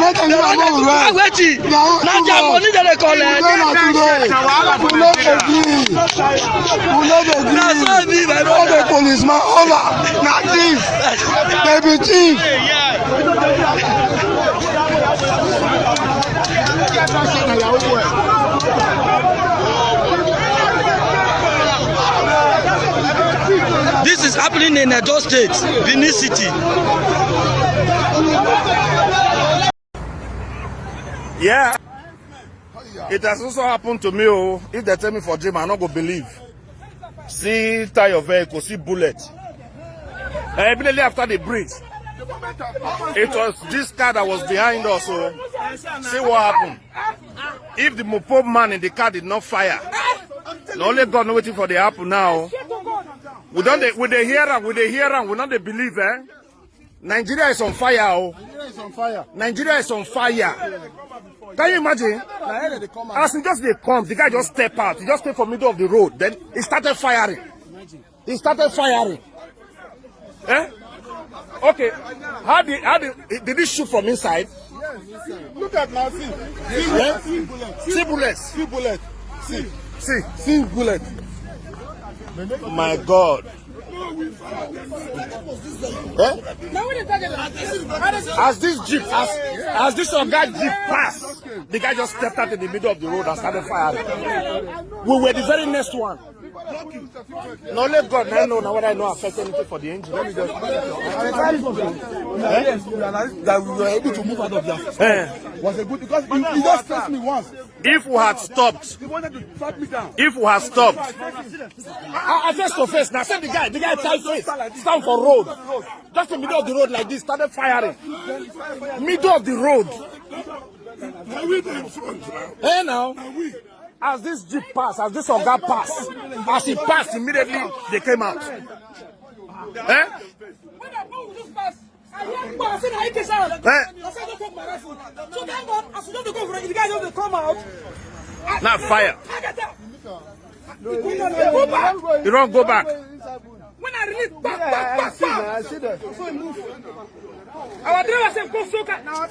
Let them know about wetin na their money dem dey collect. We no agree. Na so e be my brother. All the policeman over na thief. They be thief. This is happening in Edo State, Benin City. Yeah, it has also happened to me. Oh, if they tell me for dream, I not go believe. See tire of vehicle, see bullet. Immediately after the bridge, it was this car that was behind us. So, see what happened. If the Mopo man in the car did not fire, the only God know waiting for the happen now. We don't with the hearer, we not the believe. Nigeria is on fire. Oh. Nigeria is on fire. Nigeria is on fire. Can you imagine? As he just they come, the guy just step out. He just stay for middle of the road. Then he started firing. He started firing. Eh? Okay. Did he shoot from inside? Yes, inside. Look at now, see. See bullets. See bullets. See bullet. My God. Eh? As this jeep, as this guy jeep passed, the guy just stepped out in the middle of the road and started firing. We were the very next one. No, let God know now what I know affect anything for the engine. Let me just that we were able to move out of that. Was a good because he just faced me once. If we had stopped, He wanted to shut me down. if we had stopped, I face to face. Now said the guy tied face, stand for road, just in the middle of the road like this, started firing. Middle of the road. Hey now. As this jeep passed, as this guy passed, as he passed, immediately they came out. Eh? Not fire. You don't go back. When I release back. I see that. Our driver said go soak now.